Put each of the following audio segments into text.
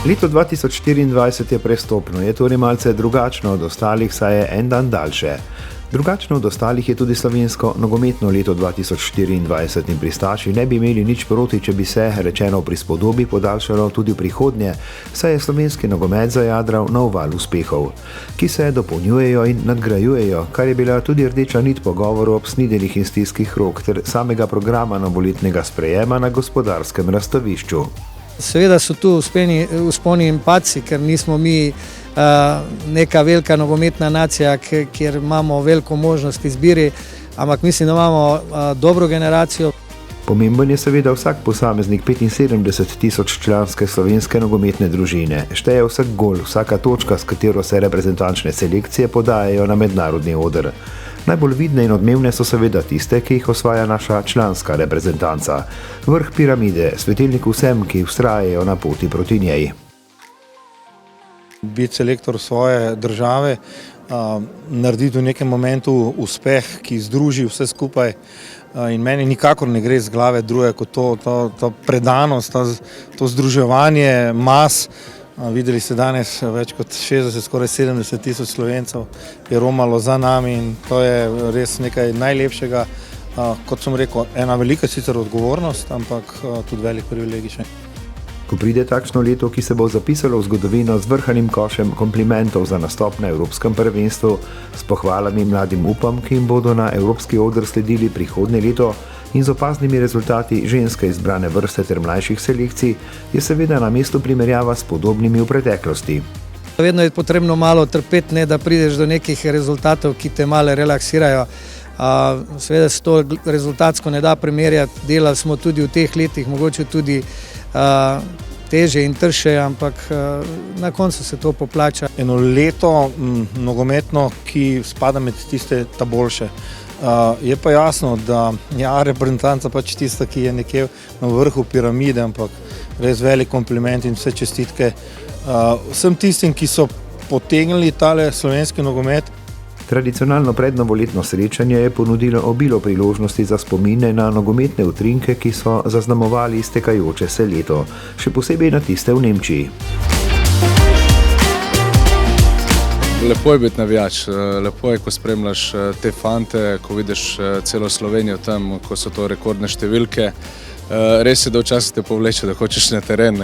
Leto 2024 je prestopno, je torej malce drugačno od ostalih, saj je en dan daljše. Drugačno od ostalih je tudi slovensko nogometno leto 2024 in pristaši ne bi imeli nič proti, če bi se, rečeno v prispodobi, podaljšalo tudi v prihodnje, saj je slovenski nogomet zajadral nov val uspehov, ki se dopolnjujejo in nadgrajujejo, kar je bila tudi rdeča nit pogovoru ob snidenih in stiskih rok ter samega programa novoletnega sprejema na Gospodarskem razstavišču. Seveda so tu vzponi in padci, ker nismo mi neka velika nogometna nacija, kjer imamo veliko možnost izbiri, ampak mislim, da imamo dobro generacijo. Pomemben je seveda vsak posameznik 75.000 članske slovenske nogometne družine. Šteje vsak gol, vsaka točka, s katero se reprezentančne selekcije podajajo na mednarodni oder. Najbolj vidne in odmevne so seveda tiste, ki jih osvaja naša članska reprezentanca. Vrh piramide, svetilnik vsem, ki vztrajajo na poti proti njej. Biti selektor svoje države, narediti v nekem momentu uspeh, ki združi vse skupaj, in meni nikakor ne gre z glave druge kot to predanost, to združevanje mas. Videli ste danes več kot 60, skoraj 70.000 Slovencev je romalo za nami in to je res nekaj najlepšega. Kot sem rekel, ena velika sicer odgovornost, ampak tudi velik privilegij še. Ko pride takšno leto, ki se bo zapisalo v zgodovino z vrhanim košem komplimentov za nastop na Evropskem prvenstvu, s pohvalami mladim upam, ki jim bodo na evropski oder sledili prihodnje leto, in z opaznimi rezultati ženske izbrane vrste ter mlajših selekcij, je seveda na mestu primerjava s podobnimi v preteklosti. Vedno je potrebno malo trpeti, da prideš do nekih rezultatov, ki te malo relaksirajo. Seveda se to rezultatsko ne da primerjati, delali smo tudi v teh letih, mogoče tudi teže in trše, ampak na koncu se to poplača. Eno leto nogometno, ki spada med tiste ta boljše. Je pa jasno, da reprezentanca pač tista, ki je nekje na vrhu piramide, ampak res velik kompliment in vse čestitke vsem tistim, ki so potegnili tale slovenski nogomet. Tradicionalno prednovoletno srečanje je ponudilo obilo priložnosti za spomine na nogometne utrinke, ki so zaznamovali iztekajoče se leto, še posebej na tiste v Nemčiji. Lepo je biti navijač, lepo je, ko spremljaš te fante, ko vidiš celo Slovenijo tam, ko so to rekordne številke. Res je, da včasih te povleče, da hočeš na teren,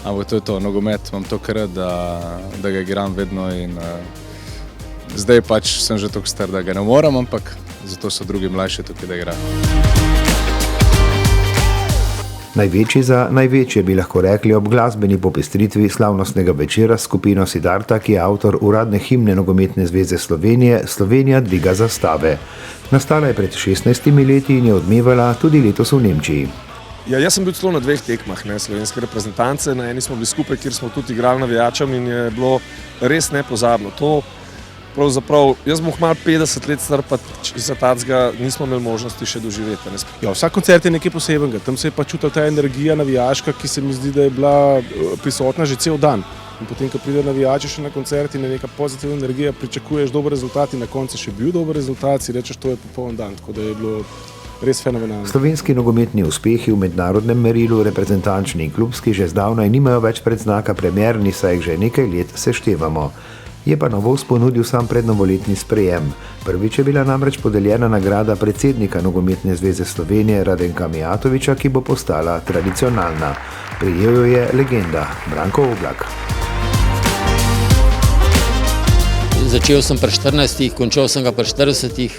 ampak to je to, nogomet imam to kar, da ga igram vedno in zdaj pač sem že toliko star, da ga ne moram, ampak zato so drugi mlajši tukaj, da igrajo. Največji za največje bi lahko rekli ob glasbeni popestritvi slavnostnega večera s skupino Siddharta, ki je avtor uradne himne Nogometne zveze Slovenije Slovenija dviga zastave. Nastala je pred 16 leti in je odmevala tudi letos v Nemčiji. Jaz sem bil celo na 2 tekmah slovenske reprezentance, na eni smo bili skupaj, kjer smo tudi igrali navijačem in je bilo res nepozabno. Pravzaprav, jaz bom malo 50 let star, pa za tacga nismo imeli možnosti še doživeti. Vsak koncert je nekaj posebenega, tam se je pa čutila ta energija navijaška, ki se mi zdi, da je bila prisotna že cel dan. In potem, ko pride navijači še na koncert in je neka pozitivna energija, pričakuješ dober rezultat in na koncu še bil dober rezultat, si rečeš, to je popoln dan, tako da je bilo res fenomenalno. Slovenski nogometni uspehi v mednarodnem merilu, reprezentančni in klubski, že zdavnaj nimajo več predznaka premierni, saj jih že nekaj let seštevamo. Je pa novost ponudil sam prednovoletni sprejem. Prvič je bila namreč podeljena nagrada predsednika Nogometne zveze Slovenije Radenka Mijatovića, ki bo postala tradicionalna. Prijel jo je legenda Branko Oblak. Začel sem pri 14, končal sem ga pri 40.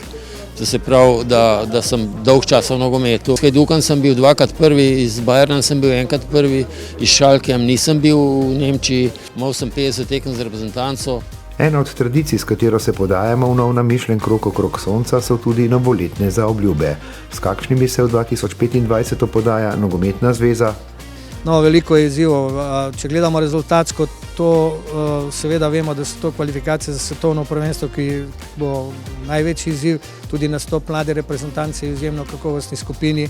To se pravi, da sem dolg čas v nogometu. V Dukan sem bil 2krat prvi, iz Bayerna sem bil 1krat prvi, iz Schalke nisem bil v Nemčiji, imel sem 50 tekem z reprezentanco. Ena od tradicij, s katero se podajamo v nov namišljen krog okrog sonca, so tudi novoletne zaobljube. S kakšnimi se v 2025 podaja Nogometna zveza? No, veliko je izzivov. Če gledamo rezultatsko, to seveda vemo, da so to kvalifikacije za svetovno prvenstvo, ki bo največji izziv, tudi nastop mlade reprezentance v izjemno kakovostni skupini.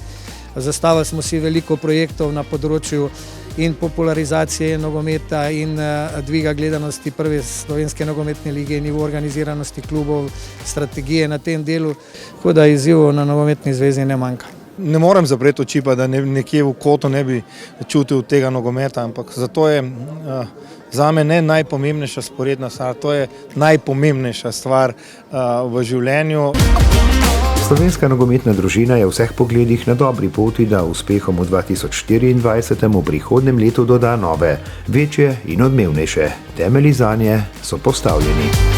Zastavili smo si veliko projektov na področju in popularizacije nogometa in dviga gledanosti prve slovenske nogometne lige, nivo organiziranosti klubov, strategije na tem delu, tako da izzivov na Nogometni zvezi ne manjka. Ne morem zapreti oči, pa da nekje v kotu ne bi čutil tega nogometa, ampak zato je zame ne najpomembnejša sporedna stvar, to je najpomembnejša stvar v življenju. Slovenska nogometna družina je v vseh pogledih na dobri poti, da uspehom v 2024 v prihodnjem letu doda nove, večje in odmevnejše. Temelji zanje so postavljeni.